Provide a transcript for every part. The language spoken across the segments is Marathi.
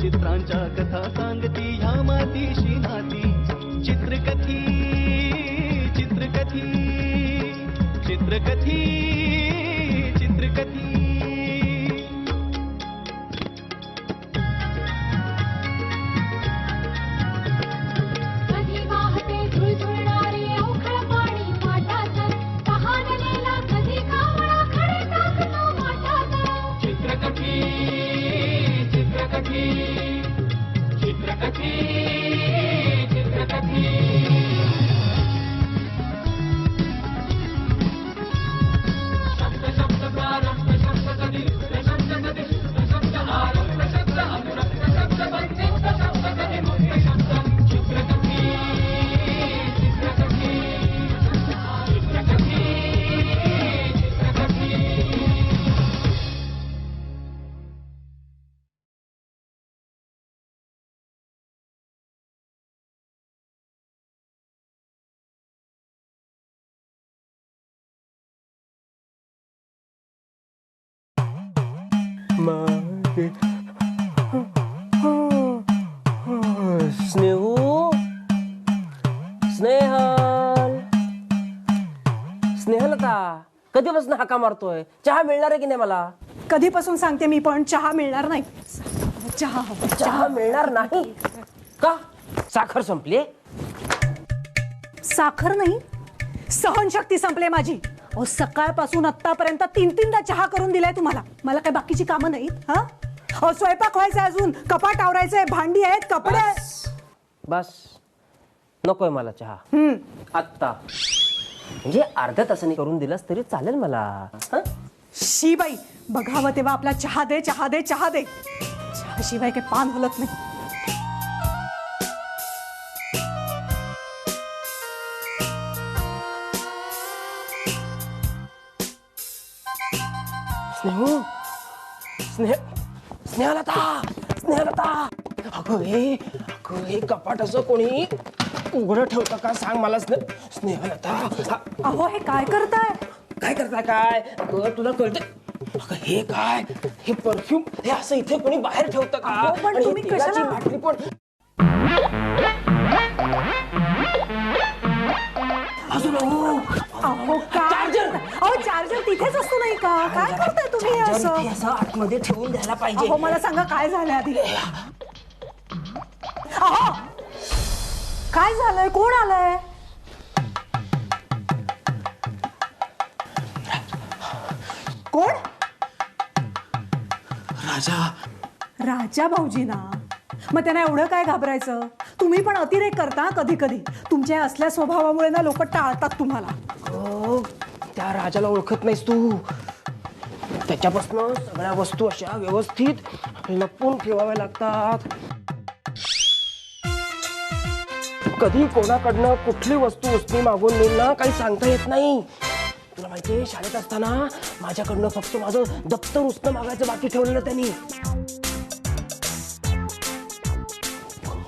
चित्रांच्या कथा सांगती ह्या मातीशी नाती चित्रकथी चित्रकथी चित्रकथी चित्रकथी कधी वाहते झुळझुळणारे अवखळ पाणी माठात तहानलेला कधी कावळा खडे टाकतो माठात चित्रकथी चित्रकथी चित्रकथी चित्रकथी शब्द शब्द प्रारंभ शब्द कधी शब्द कधी शब्द आरंभ शब्द अनुरक्त शब्द वंचित शब्द कधी मुक्त शब्द चित्रकथी चित्रकथी चित्रकथी चित्रकथी स्नेहू स्नेहल स्नेहलता कधीपासून हाका मारतोय? चहा मिळणार आहे की नाही मला? कधीपासून सांगते मी पण चहा मिळणार नाही. चहा हवा. चहा मिळणार नाही का? साखर संपली? साखर नाही, सहनशक्ती संपले माझी. अहो सकाळपासून आतापर्यंत 3-3दा चहा करून दिलाय तुम्हाला. मला काय बाकीची कामं नाहीत? हा अहो स्वयंपाक व्हायचा, अजून कपाट आवरायचंय, भांडी आहेत, कपडे आहेत. बस नकोय मला चहा आत्ता. म्हणजे अर्ध्या तासाने करून दिलास तरी चालेल मला. शी बाई, बघावं तेव्हा आपला चहा दे चहा दे चहा दे. चहाशिवाय काही पान हलत नाही. स्नेहू स्नेहलता स्नेहलता अगं हे कपाट असं कोणी उघडं ठेवतं का? सांग मला स्नेहलता. अहो हे काय करताय? काय करताय काय? अगं तुला कळतं? अगं हे काय? हे परफ्यूम हे असं इथे कोणी बाहेर ठेवतं का? अहो, पण आणि तुम्ही ही तेलाची कशाला- बाटली पण अजून अहो चार्जर, अहो चार्जर तिथेच असतो नाही का? काय करताय तुम्ही असं? असं आतमध्ये ठेवून द्यायला पाहिजे. अहो मला सांगा काय झालंय आधी. अहो काय झालंय? कोण आलंय? कोण? राजा राजा भाऊजी ना. मग त्यांना एवढं काय घाबरायचं? तुम्ही पण अतिरेक करता कधी कधी. तुमच्या असल्या स्वभावामुळे ना लोक टाळतात तुम्हाला. अगं, त्या राजाला ओळखत नाहीस तू. त्याच्यापासून सगळ्या वस्तू अशा व्यवस्थित लपवून ठेवाव्या लागतात. कधी कोणाकडनं कुठली वस्तू उसनी मागून नेईल ना काही सांगता येत नाही. तुला माहितीये शाळेत असताना माझ्याकडनं फक्त माझं दप्तर उसनं मागायचं बाकी ठेवलेलं त्यांनी.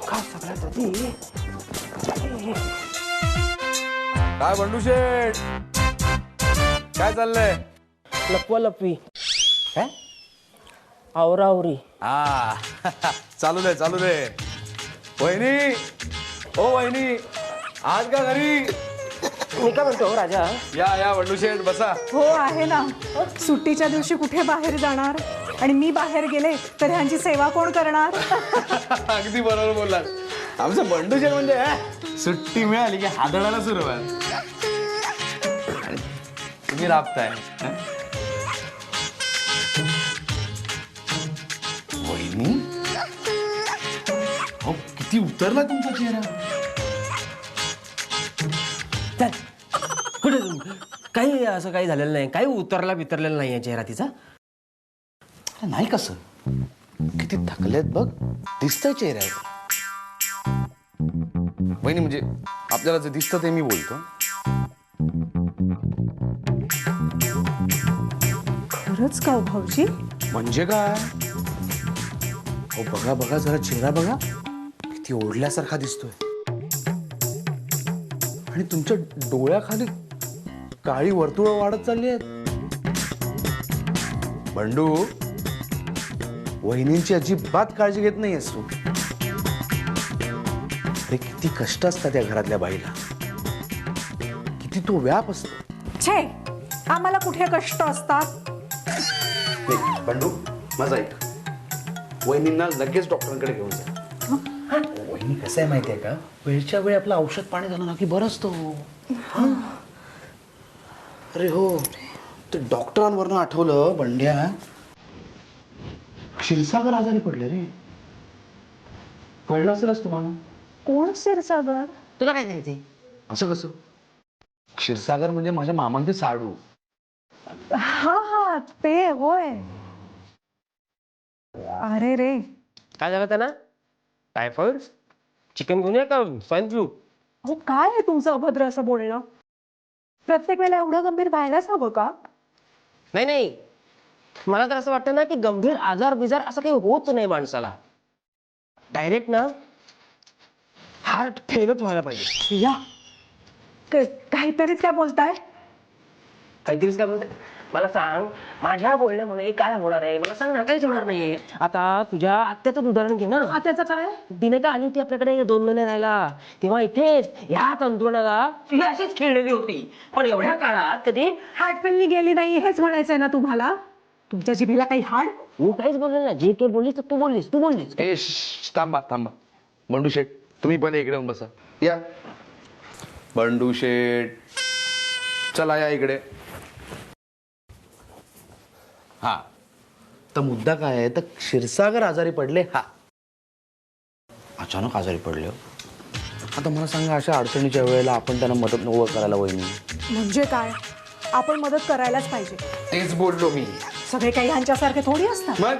का सगळ्यात आधी काय बंडू शेठ, काय चाललंय? लपवा लपवी काय? आवरावरी. हा चालू दे चालू दे. वहिनी, ओ वहिनी, आज का घरी? मी काय म्हणतो राजा, या बंडू शेठ बसा. हो आहे ना. सुट्टीच्या दिवशी कुठे बाहेर जाणार? आणि मी बाहेर गेले तर ह्यांची सेवा कोण करणार? अगदी बरोबर बोललात. आमचं बंडू शेठ म्हणजे सुट्टी मिळाली की हादळायला सुरुवात. आणि तुम्ही राबताय. वहिनी, अहो किती उतरला तुमचा चेहरा. चल कुठे काही असं काही झालेलं नाही. काही उतरला बितरलेला नाही चेहरा तिचा. नाही कसं किती थकलेत बघ, दिसतंय चेहऱ्यावर. वहिनी म्हणजे आपल्याला जे दिसतं ते मी बोलतो. खरंच का हो भाऊजी? म्हणजे काय? हो बघा बघा, जरा चेहरा बघा, किती ओढल्यासारखा दिसतोय. आणि तुमच्या डोळ्याखाली काळी वर्तुळ वाढत चालली आहेत. बंडू, वहिनींची अजिबात काळजी घेत नाहीयेस तू. अरे किती कष्ट असतात या घरातल्या बाईला, किती तो व्याप असतो. छे, आम्हाला कुठे कष्ट असतात? नाही, बंडू माझा ऐक, वहिनींना लगेच डॉक्टरांकडे घेऊन जा. वहिनी कसं आहे माहितीये का, वेळच्या वेळी आपलं औषध पाणी झालं ना की बरं असतो. अरे हो, ते डॉक्टरांवरनं आठवलं, बंड्या क्षीरसागर आजारी पडले रे. कळलं असेलच तुम्हाला. कोण क्षीरसागर? तुला काय सांगते? असं कसं? क्षीरसागर म्हणजे माझ्या मामांचे साडू. हा हा, ते होय. अरे रे, काय झालं त्यांना? टायफॉइड, चिकन गुन्हे का स्वाईन फ्लू? अहो काय आहे तुमचं अभद्र असं बोलणं? प्रत्येक वेळेला एवढं गंभीर व्हायलाच हवं का? नाही नाही, मला तर असं वाटतं ना की गंभीर आजार बिजार असं काही होत नाही माणसाला. डायरेक्ट ना हार्ट फेलच व्हायला पाहिजे. या काहीतरीच काय बोलताय? काहीतरीच काय बोलते? मला सांग, माझ्या बोलण्यामुळे काय होणार आहे? मला सांग ना, काहीच होणार नाहीये. आता तुझ्या आत्याचं उदाहरण घे ना. त्याचं काय? तिने का आली होती आपल्याकडे 2 महिने राहायला, तेव्हा इथेच ह्या तंतुणाला ती अशीच खेळलेली होती. पण एवढ्या काळात कधी हार्टफेलनी गेली नाही हेच म्हणायचंय ना तुम्हाला? तुमच्या जिभेला काही हाड? मी काहीच बोलले ना. जे काही बोललीस तू बोललीस. ए थांबा थांबा, बंडू शेठ तुम्ही पहिले इकडे येऊन बसा. या बंडू शेठ, चला या इकडे. हा, तर मुद्दा काय आहे, तर क्षीरसागर आजारी पडले. हा, अचानक आजारी पडले. आता मला सांगा, अशा अडचणीच्या वेळेला आपण त्यांना मदत उभं करायला वहिनी. म्हणजे काय? आपण मदत करायलाच पाहिजे. तेच बोललो मी. सगळे काही ह्यांच्यासारखे थोडी असतात. मग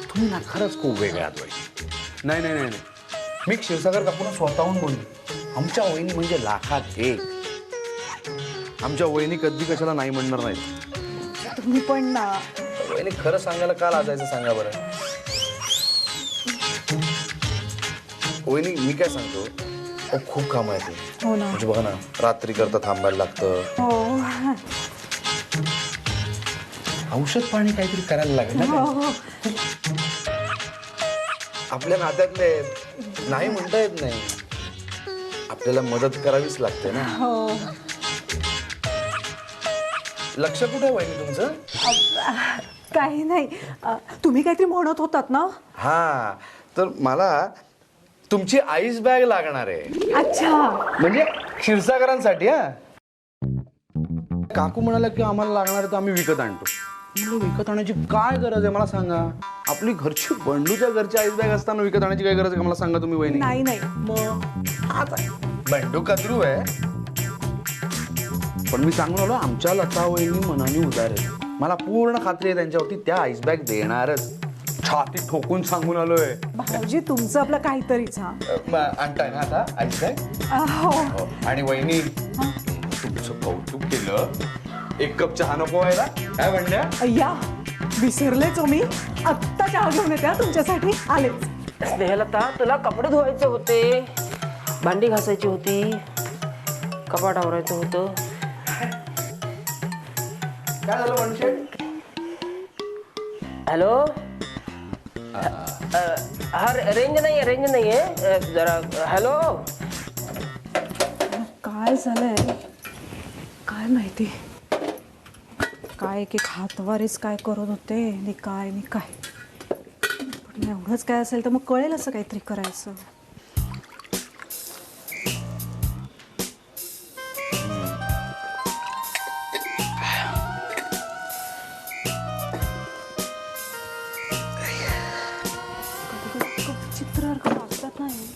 तुम्ही ना खरंच खूप वेगळ्या आहात वहिनी. नाही नाही नाही, मी क्षीरसागर काकूंना स्वतःहून बोललो. आमच्या वहिनी म्हणजे लाखात एक. आमच्या वहिनी कधी कशाला नाही म्हणणार नाही. तुम्ही पण ना. वहिनी खरं सांगायला का लाजायचं सांगा बरं. वहिनी मी काय सांगतो, खूप काम आहे ते. हो ना. म्हणजे बघा ना, रात्री करता थांबायला लागतं, हो औषध पाणी काहीतरी करायला लागेल ना. हो. आपल्या नात्यातले नाही म्हणता येत नाही, आपल्याला मदत करावीच लागते ना. हो. लक्ष कुठे आहे वहिनी तुमचं? काही नाही. तुम्ही काहीतरी म्हणत होतात ना? हा, तर मला तुमची आईस बॅग लागणार आहे. अच्छा. म्हणजे क्षीरसागरांसाठी. हा, काकू म्हणाला की आम्हाला लागणार आहे तर आम्ही विकत आणतो. म्हणलं विकत आणायची काय गरज आहे मला सांगा. आपली घरची बंडूच्या घरची आईस बॅग असताना विकत आणायची काय गरज आहे मला सांगा तुम्ही वहिनी. नाही नाही. मग आता बंडू कदरू आहे, पण मी सांगून आलो आमच्या लता वहिनी मनाने उदार आहे. मला पूर्ण खात्री आहे त्यांच्यावरती, त्या आईस बॅग देणारच. छाती ठोकून सांगून आलोय. भाऊजी तुमचं आपलं काहीतरीच. हा आणताय ना आता आईस बॅग? हो. आणि वहिनी तुमचं कौतुक केलं. 1 कप चहा नको व्हायला काय म्हणल्या? अय्या विसरलेच हो मी. आत्ता चहा घेऊन येते तुमच्यासाठी. आलेच. स्नेहलता, तुला कपडे धुवायचे होते, भांडी घासायची होती, कपाट आवरायचं होतं. काय झालं मनुष्य? हॅलो. हा, रेंज नाहीये जरा. हॅलो. काय झालंय काय माहिती. काय एक हातवारीच काय करत होते आणि काय पण एवढंच काय असेल तर मग कळेल असं काहीतरी करायचं. चित्रासारखं वागतात नाही.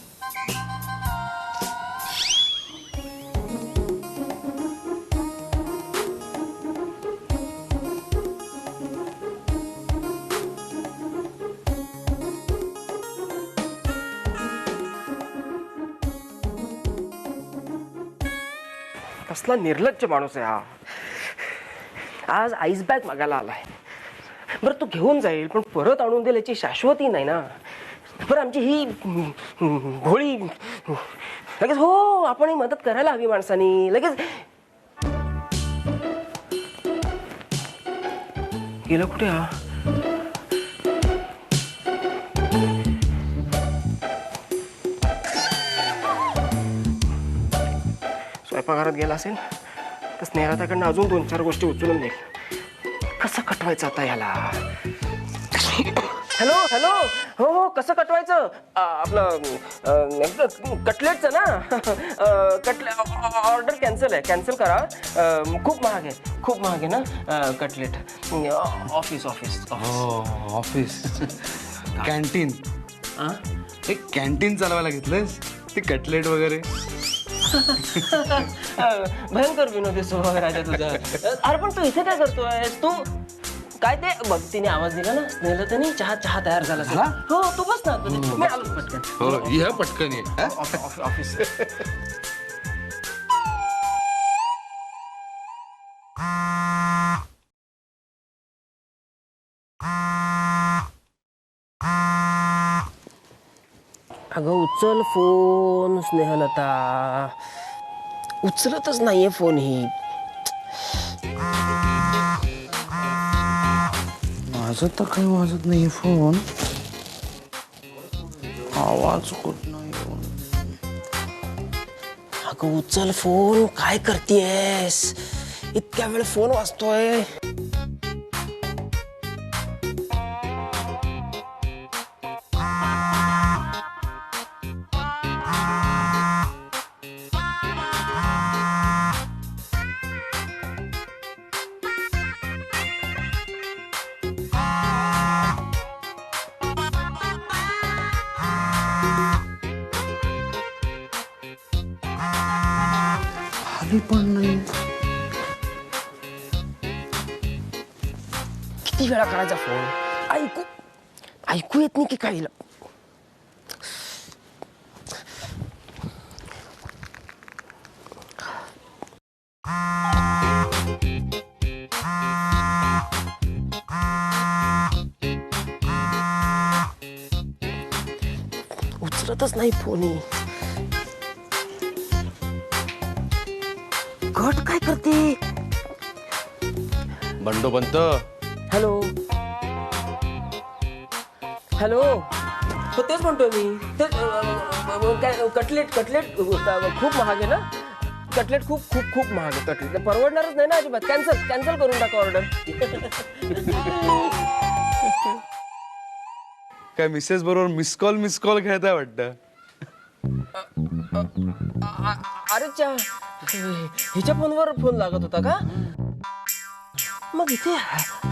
कसला निर्लज्ज माणूस आहे हा. आज आईस बॅग मागायला आलाय. बरं तू घेऊन जाईल पण परत आणून देईल याची शाश्वती नाही ना. बरं आमची ही भोळी लगेच हो आपण मदत करायला हवी माणसानी लगेच. गेलं कुठे हा? स्वयंपाकघरात गेला असेल तर स्नेहाताकडनं अजून 2-4 गोष्टी उचलून देईल. कसं कटवायचं आता याला? हॅलो हॅलो हो हो कसं कटवायचं? आपलं कटलेटचं ना. ऑर्डर कॅन्सल करा. खूप महाग आहे ना कटलेट. Office office canteen. एक कॅन्टीन चालवायला घेतलंयस ते कटलेट वगैरे. भयंकर विनोदी स्वभाव राजा तुझा. अरे पण तू इथे काय करतोय? तू काय ते बघ तिने आवाज दिला ना स्नेहला त्याने चहा तयार झाला. हो तू बस ना. मी आलोच पटकन. हो ये पटकन ये. ऑफिस. अगं उचल फोन. स्नेहलता उचलतच नाहीये फोन ही. माझं तर काही वाजत नाही फोन. आवाज होत नाही. अगं उचल फोन. काय करतेयस? इतक्या वेळ फोन वाजतोय. आली पण नाही. किती वेळा करायचा फोन? ऐकू येत नाही की काय? उचलतच नाही फोन ही. घट काय करते? बंडोपंत. हॅलो हॅलो हो तेच म्हणतोय मी. कटलेट खूप महाग आहे ना. कटलेट खूप महाग आहे. कटलेट परवडणारच नाही ना अजिबात. कॅन्सल करून टाका ऑर्डर. काय मिसेस बरोबर मिस कॉल खेळताय वाटतं. अरे हिच्या फोनवर फोन लागत होता का? मग इथे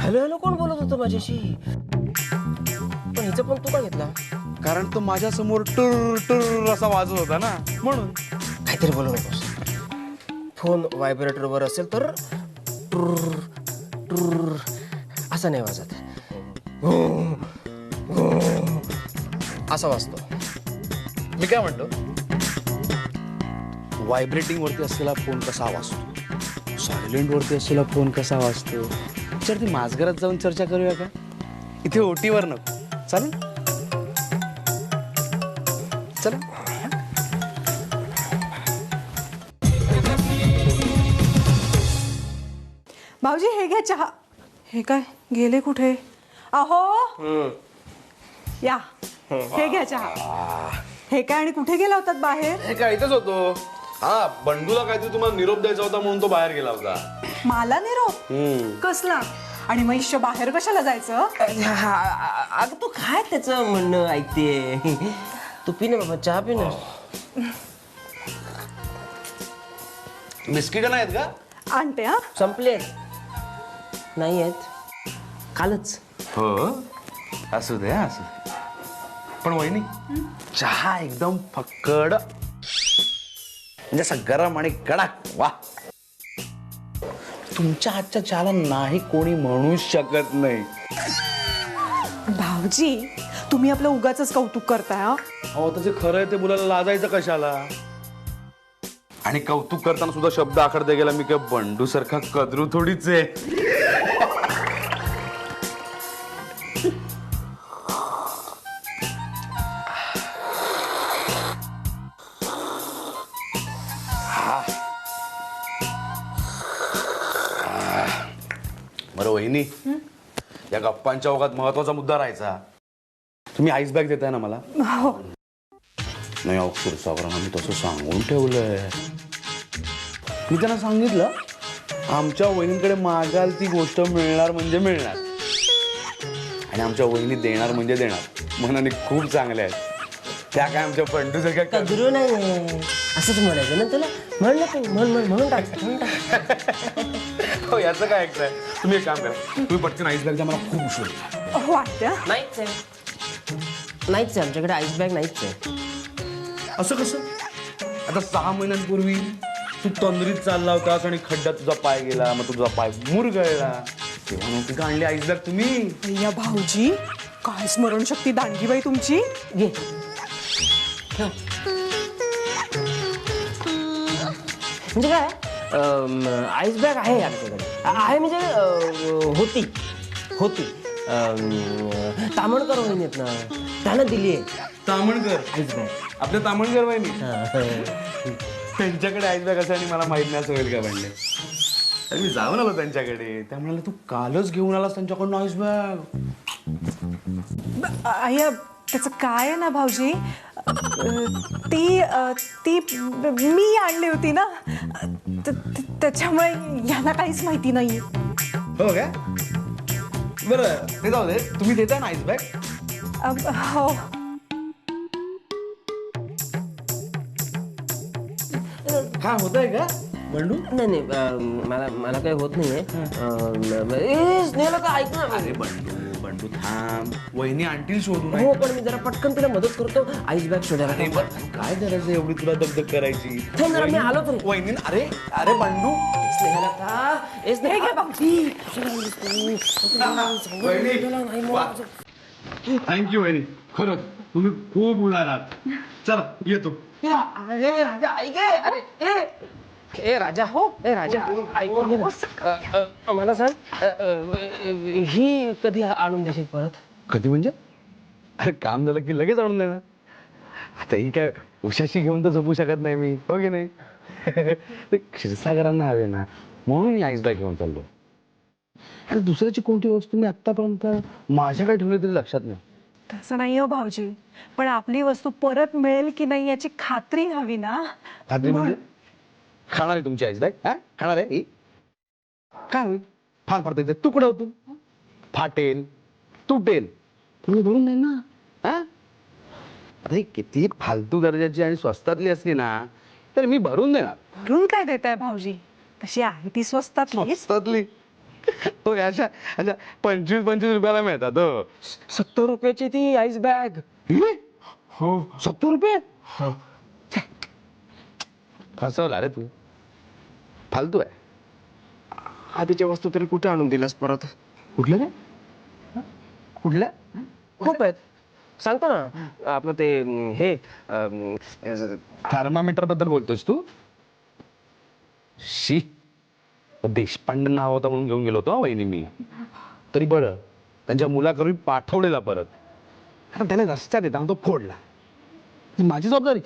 हॅलो कोण बोलत होतं माझ्याशी? पण हिचा फोन तू का घेतला? कारण तो माझ्या समोर टुर टुर असा वाजत होता ना म्हणून. काहीतरी बोलू नकोस. फोन व्हायब्रेटरवर असेल तर टुर टुर असं नाही वाजत. असा वाजतो. मी काय म्हणतो, व्हायब्रेटिंग वरती असलेला फोन कसा वाजतो, सायलेंट वरती असलेला फोन कसा वाजतो, त्याच्यावरती माझघरात जाऊन चर्चा करूया का? इथे ओटीवर नको. चालेल? चला. भाऊजी हे घ्या चहा. हे काय गेले कुठे? अहो या हे घ्या चहा. हे काय आणि कुठे गेला होतात बाहेर? हे काय इथंच होतो. हा बंडूला काहीतरी तुम्हाला निरोप द्यायचा होता म्हणून तो बाहेर गेला होता. मला निरोप कसला? आणि महिष्य बाहेर कशाला जायचं? अगं तू काय त्याचं म्हणणं ऐकते? तू पी ना बाबा, चहा पी ना. बिस्किट नाहीत का? आणते. हा संपले नाही आहेत, कालच. हो असू दे असू दे. पण वहिनी चहा एकदम फक्कड, म्हणजे असं गरम आणि कडक. वा, तुमच्या हातच्या चहाला नाही कोणी म्हणू शकत नाही. भाऊजी तुम्ही आपलं उगाचच कौतुक करताय. अहो त्याचे खरं आहे ते बोलायला लाजायचं कशाला? आणि कौतुक करताना सुद्धा शब्द आखडता गेला. मी काय बंडू सारखा कदरू थोडीच आहे. बरं वहिनी, या गप्पांच्या ओघात महत्वाचा मुद्दा राहायचा. तुम्ही आईस बॅग देताय ना मला? नाही अहो क्षीरसागरांना मी तसं सांगून ठेवलंय. मी त्यांना सांगितलं आमच्या वहिनींकडे मागाल ती गोष्ट मिळणार म्हणजे मिळणार, आणि आमच्या वहिनी देणार म्हणजे देणार. मनाने खूप चांगल्या आहेत त्या. काय आमच्या बंडू सारख्या कदरू नाही असंच म्हणायचं ना तुला. म्हणलं तू म्हणून टाक. हो याचं काय ऐकताय. तुम्ही एक काम करा, तुम्ही पटकन आईस बॅगचा मला खूप उशीर होतोय. हो आत्या. नाहीच आहे आमच्याकडे आईस बॅग नाहीच आहे. असं कसं? आता 6 महिन्यांपूर्वी तू तंद्रीत चालला होतास आणि खड्ड्यात तुझा पाय गेला, मग तुझा पाय मुरगळला, तेव्हा नव्हती का आणली आईस बॅग तुम्ही? या भाऊजी काय स्मरणशक्ती दांडगी बाई तुमची. घे ठेव. म्हणजे काय आईस बॅग आहे आमच्याकडे. आहे म्हणजे होती तामणकर वहिनीत ना, त्यानं दिली आहे तामणकर? Ice bag. आपल्या तामणकर वहिनी? त्यांच्याकडे आईस बॅग असं आणि मला माहित नाही असं होईल का म्हणले. तर मी जाऊन आलो त्यांच्याकडे, त्या म्हणाले तू कालच घेऊन आलास त्यांच्याकडून आईस बॅग. आया त्याचं काय आहे ना भाऊजी, ती मी आणली होती ना, त्याच्यामुळे यांना काहीच माहिती नाही. हो काय? बरं ते जाऊ दे, तुम्ही देताय ना आईस बॅग? हो. काय होत आहे का बंडू? नाही मला काही होत नाहीये. स्नेहला काय ऐक ना. अरे बंडू थांब, वहिनी आणतील शोधून. हो पण मी जरा पटकन तिला मदत करतो आईस बॅग शोधायला. काय गरज आहे एवढी तुला दगदग करायची? थांब जरा, मी आलो तर. वहिनी अरे अरे बंडू, स्नेहाला का थँक्यू वहिनी, खरंच तुम्ही खूप उदार आहात. चला येतो. राजा ऐक. अरे राजा ऐकून घे ना. मला सांग ही कधी आणून देशील परत? कधी म्हणजे? अरे काम झालं की लगेच आणून देणार. आता ही काय उशाशी घेऊन तर झोपू शकत नाही मी, हो की नाही? ते क्षीरसागरांना हवे ना, म्हणून मी आईस बॅग घेऊन चाललो. आणि दुसऱ्याची कोणती वस्तू मी आतापर्यंत माझ्याकडे ठेवली तरी लक्षात नाही. तसं नाही हो भाऊजी, पण आपली वस्तू परत मिळेल की नाही याची खात्री हवी ना. खात्री म्हणजे? खाणार आहे तुमची आईस बॅग? हा खाणार आहे ही? काय होईल? फार फार त्याचे तुकडं होतो, फाटेल, तुटेल, तुम्ही भरून नाही ना. हा आता ही किती फालतू दर्जाची आणि स्वस्तातली असली ना तर मी भरून देणार. भरून काय देताय भाऊजी, तशी आहे ती स्वस्तातली. स्वस्तातली हो अशा अशा 25-25 रुपयाला मिळतात. हो 70 रुपयाची ती आईस बॅग. हो 70 रुपये? फसवला रे तू, फालतू आहे. आधीच्या वस्तू तरी कुठे आणून दिलास परत? कुठलं रे? कुठल्या? खूप आहेत, सांगतो ना. आपलं ते हे थर्मामीटर बद्दल बोलतोस तू? शी, देशपांडे नाव होता म्हणून घेऊन गेलो होतो वहिनी मी. तरी बरं त्यांच्या मुलाकडून पाठवलेला परत. आता त्याने रस्त्यात येताना तो फोडला, ही माझी जबाबदारी.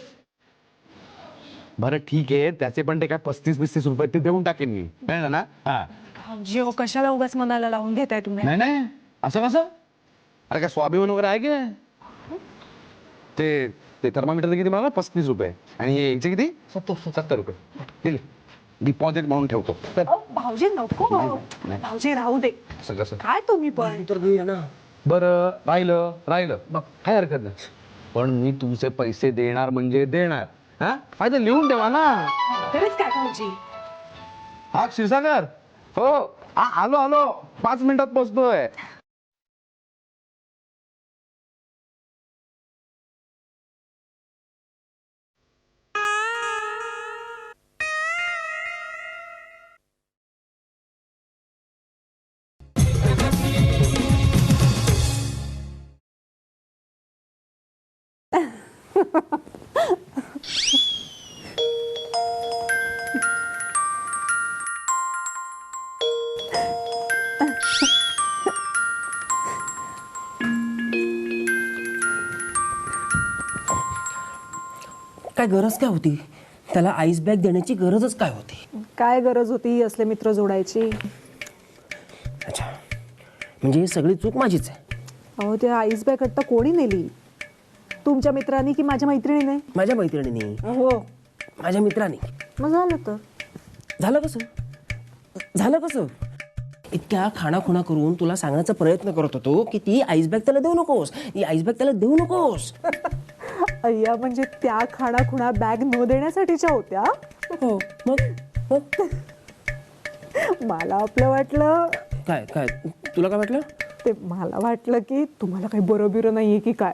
बरं ठीक आहे, त्याचे पण ते काय 35-35 रुपये ते देऊन टाकेन मी, कळलं ना? हा भाऊजी हो, कशाला उगाच मनाला लावून घेताय तुम्ही. नाही नाही असं कसं? अरे काय स्वाभिमान वगैरे आहे की नाही? ते थर्मामीटरचे किती मला? 35 रुपये. आणि याचे किती? 70 रुपये. डिपॉझिट म्हणून ठेवतो. भाऊजी नको, नाही. भाऊजी राहू दे. असं कसं? काय तुम्ही पण. तर घेऊया ना. बरं राहिलं बघ, काय हरकत नाही. पण मी तुमचे पैसे देणार म्हणजे देणार. हा फायदा लिहून ठेवा ना. खरंच काय भाऊजी? हा क्षीरसागर, हो आलो 5 मिनिटात पोहोचतोय. काय गरज काय होती त्याला आईस बॅग देण्याची गरजच काय होती? काय गरज होती असले मित्र जोडायची? अच्छा म्हणजे ही सगळी चूक माझीच आहे. अहो ते आईस बॅग आता कोणी नेली? तुमच्या मित्रांनी की माझ्या मैत्रिणीने? माझ्या मैत्रिणीने. हो. माझ्या मित्राने. मग झालं तर. झालं कसं इतक्या खाणाखुणा करून तुला सांगण्याचा प्रयत्न करत होतो की ती आईस बॅग त्याला देऊ नकोस. अय्या म्हणजे त्या खाणाखुणा बॅग न देण्यासाठीच्या होत्या? हो मग मला आपलं वाटलं. काय काय तुला काय वाटलं? ते मला वाटलं की तुम्हाला काही बरं बिरं नाहीये की काय.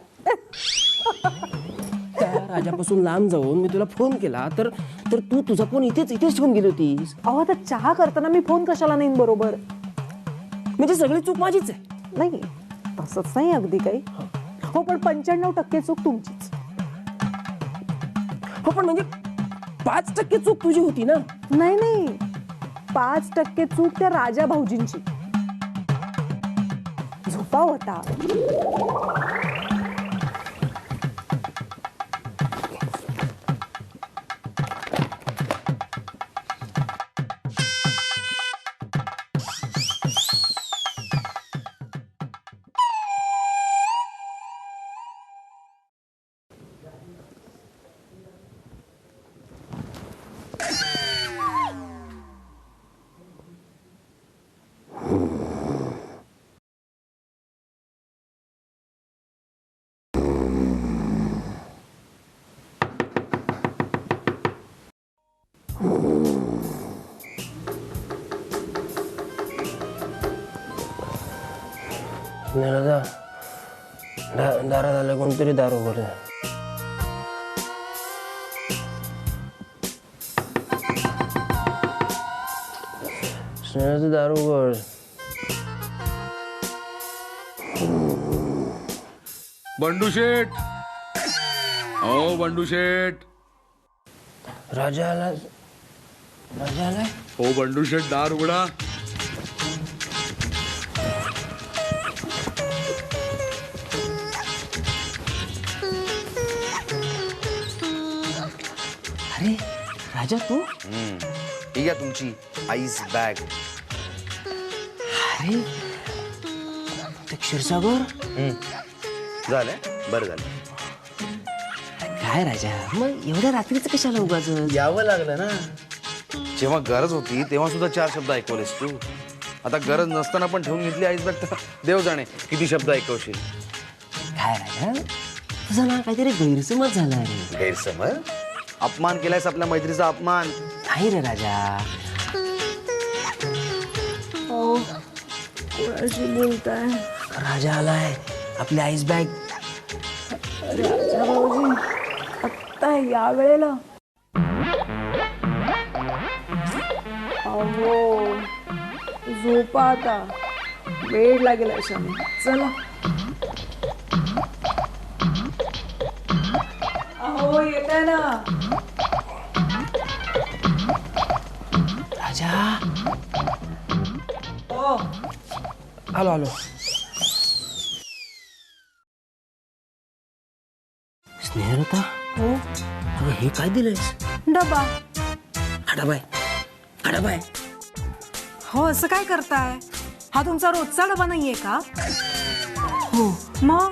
त्या राजापासून लांब जाऊन मी तुला फोन केला तर तू तुझा फोन इथेच ठेवून गेली होतीस. अहो आता चहा करताना मी फोन कशाला नेईन बरोबर? म्हणजे सगळी चूक माझीच आहे. नाही तसंच नाही अगदी काही. हो पण 95% चूक तुमचीच. हो पण म्हणजे 5% चूक तुझी होती ना. नाही 5% चूक त्या राजा भाऊजींची. झोपा होता. दारात आलं कोणतरी दारू उघडलं. दारू उघड. बंडू शेठ. हो बंडू शेठ. राजा आलाय. हो बंडू शेठ दार उघडा. अरे राजा तू. ही घ्या तुमची आईस बॅग. अरे ते क्षीरसागर. झालं बरं झालं. काय राजा मग एवढ्या रात्रीचं कशाला उगाच? यावं लागलं ना. जेव्हा गरज होती तेव्हा सुद्धा 4 शब्द ऐकवलेस तू. आता गरज नसताना पण ठेवून घेतली आईस बॅग तर देव जाणे किती शब्द ऐकवशील. काय राजा तुझा ना काहीतरी गैरसमज झाला रे. गैरसमज? अपमान केलायस आपल्या मैत्रीचा अपमान. नाही रे राजा. कोणाशी बोलताय? राजा आलाय. आपली आईस बॅग. राजा भाऊजी आत्ता या वेळेला? अहो झोपा आता. वेळ लागेल अशाने. चला. अहो येत आहे ना. राजा. ओ आलो. स्नेहलता. हो अगं हे काय दिलंयस? डबा. डबा. हो असं काय करताय? हा तुमचा रोजचा डबा नाहीये का? हो मग